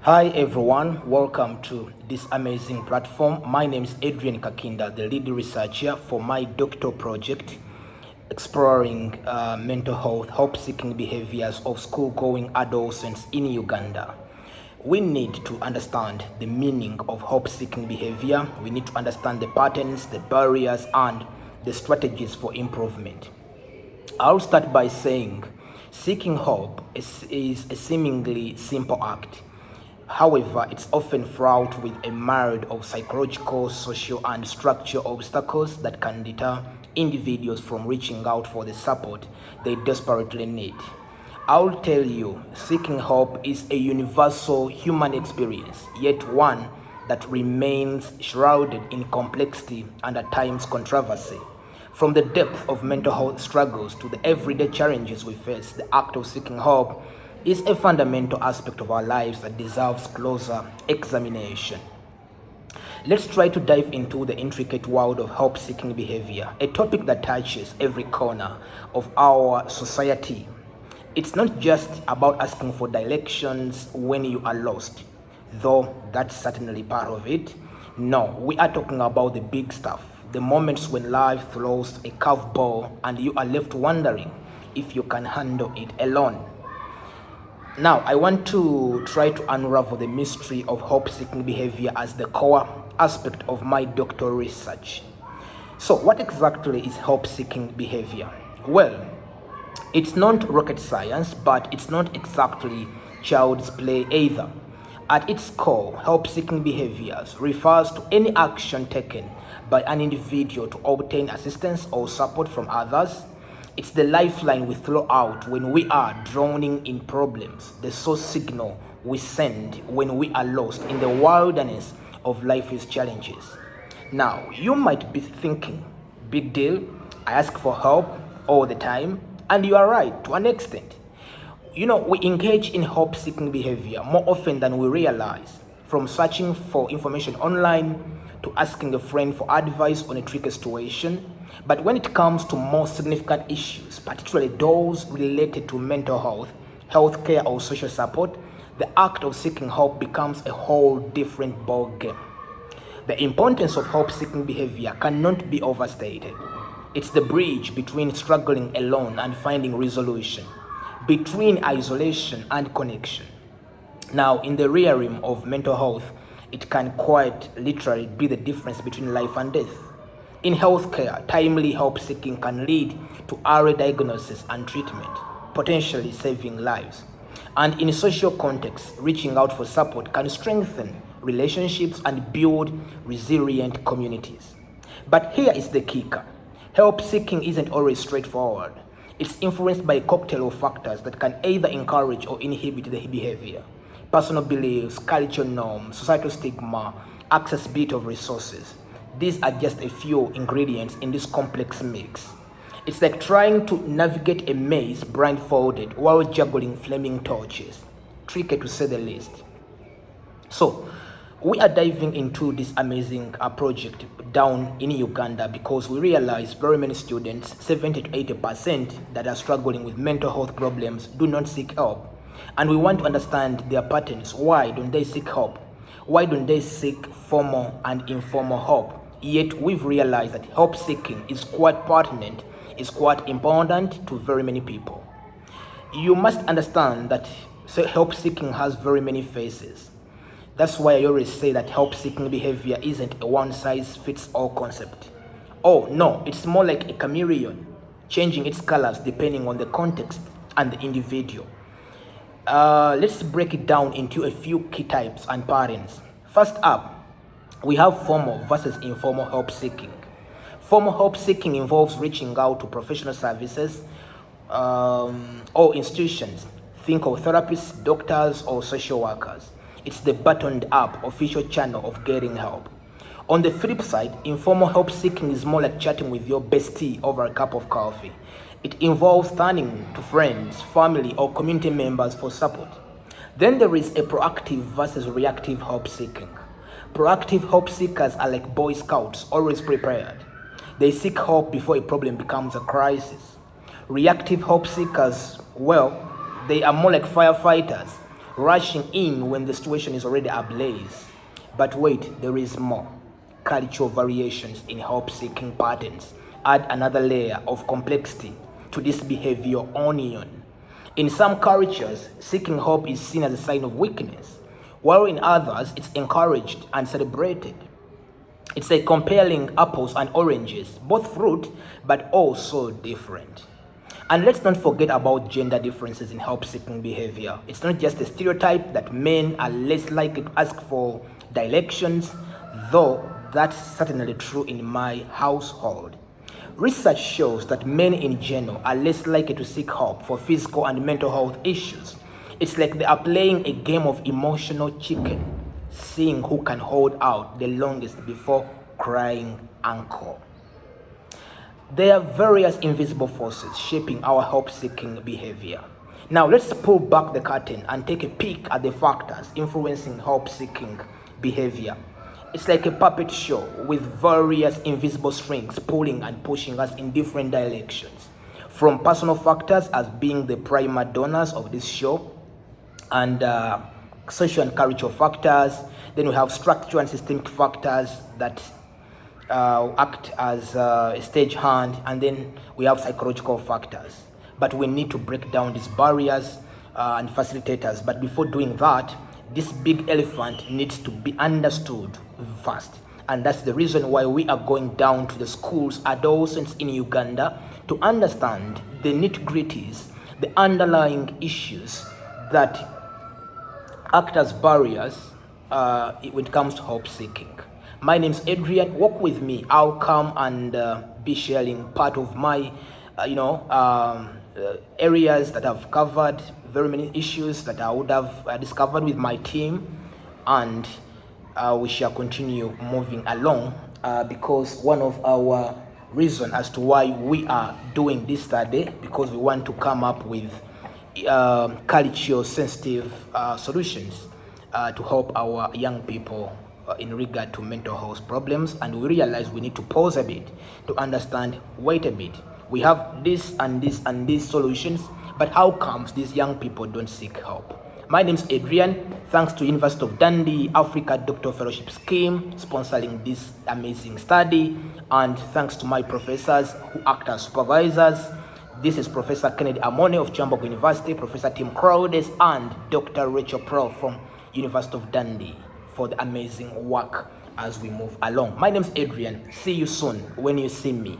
Hi everyone, welcome to this amazing platform. My name is Adrian Kakinda, the lead researcher for my doctoral project exploring mental health, hope-seeking behaviors of school-going adolescents in Uganda. We need to understand the meaning of hope-seeking behavior. We need to understand the patterns, the barriers, and the strategies for improvement. I'll start by saying seeking hope is a seemingly simple act. However, it's often fraught with a myriad of psychological, social, and structural obstacles that can deter individuals from reaching out for the support they desperately need. I'll tell you, seeking hope is a universal human experience, yet one that remains shrouded in complexity and at times controversy. From the depth of mental health struggles to the everyday challenges we face, the act of seeking hope is a fundamental aspect of our lives that deserves closer examination. Let's try to dive into the intricate world of hope-seeking behavior, a topic that touches every corner of our society. It's not just about asking for directions when you are lost, though that's certainly part of it. No, we are talking about the big stuff, the moments when life throws a curveball and you are left wondering if you can handle it alone. Now, I want to try to unravel the mystery of hope-seeking behavior as the core aspect of my doctoral research. So, what exactly is hope-seeking behavior? Well, it's not rocket science, but it's not exactly child's play either. At its core, hope-seeking behaviors refers to any action taken by an individual to obtain assistance or support from others. It's the lifeline we throw out when we are drowning in problems, the source signal we send when we are lost in the wilderness of life's challenges. Now, you might be thinking, big deal, I ask for help all the time, and you are right to an extent. We engage in hope-seeking behavior more often than we realize, from searching for information online to asking a friend for advice on a tricky situation. But when it comes to more significant issues, particularly those related to mental health, healthcare, or social support, the act of seeking help becomes a whole different ballgame. The importance of hope-seeking behavior cannot be overstated. It's the bridge between struggling alone and finding resolution, between isolation and connection. Now, in the realm of mental health, it can quite literally be the difference between life and death. In healthcare, timely help seeking can lead to early diagnosis and treatment, potentially saving lives. And in social contexts, reaching out for support can strengthen relationships and build resilient communities. But here is the kicker. Help seeking isn't always straightforward. It's influenced by a cocktail of factors that can either encourage or inhibit the behavior. Personal beliefs, cultural norms, societal stigma, accessibility of resources. These are just a few ingredients in this complex mix. It's like trying to navigate a maze blindfolded while juggling flaming torches. Tricky to say the least. So, we are diving into this amazing project down in Uganda because we realize very many students, 70 to 80%, that are struggling with mental health problems do not seek help. And we want to understand their patterns. Why don't they seek help? Why don't they seek formal and informal help? Yet we've realized that help seeking is quite pertinent, is quite important to very many people. You must understand that help seeking has very many faces. That's why I always say that help seeking behavior isn't a one size fits all concept. Oh no, it's more like a chameleon, changing its colors depending on the context and the individual. Let's break it down into a few key types and patterns. First up, we have formal versus informal help seeking. Formal help seeking involves reaching out to professional services or institutions. Think of therapists, doctors, or social workers. It's the buttoned up official channel of getting help. On the flip side, informal help seeking is more like chatting with your bestie over a cup of coffee. It involves turning to friends, family, or community members for support. Then there is a proactive versus reactive help seeking. Proactive help seekers are like Boy Scouts, always prepared. They seek help before a problem becomes a crisis. Reactive help seekers, well, they are more like firefighters, rushing in when the situation is already ablaze. But wait, there is more. Cultural variations in help-seeking patterns add another layer of complexity to this behavior onion. In some cultures, seeking help is seen as a sign of weakness, while in others, it's encouraged and celebrated. It's like comparing apples and oranges, both fruit, but also different. And let's not forget about gender differences in help-seeking behavior. It's not just a stereotype that men are less likely to ask for directions, though that's certainly true in my household. Research shows that men in general are less likely to seek help for physical and mental health issues. It's like they are playing a game of emotional chicken, seeing who can hold out the longest before crying uncle. There are various invisible forces shaping our help-seeking behavior. Now let's pull back the curtain and take a peek at the factors influencing help-seeking behavior. It's like a puppet show with various invisible strings pulling and pushing us in different directions. From personal factors as being the prima donnas of this show, and social and cultural factors. Then we have structural and systemic factors that act as a stage hand, and then we have psychological factors. But we need to break down these barriers and facilitators. But before doing that, this big elephant needs to be understood first. And that's the reason why we are going down to the schools, adolescents in Uganda, to understand the nitty-gritties, the underlying issues that act as barriers when it comes to help seeking. My name's Adrian. Walk with me. I'll come and be sharing part of my, areas that I've covered, very many issues that I would have discovered with my team, and we shall continue moving along because one of our reasons as to why we are doing this study, because we want to come up with cultural sensitive solutions to help our young people in regard to mental health problems. And we realize we need to pause a bit to understand, wait a bit, we have this and this and these solutions, but how comes these young people don't seek help? My name is Adrian. Thanks to University of Dundee Africa Doctoral Fellowship Scheme sponsoring this amazing study, and thanks to my professors who act as supervisors. This is Professor Kennedy Amone of Chambogo University, Professor Tim Crowdes, and Dr. Rachel Pro from University of Dundee for the amazing work as we move along. My name is Adrian. See you soon when you see me.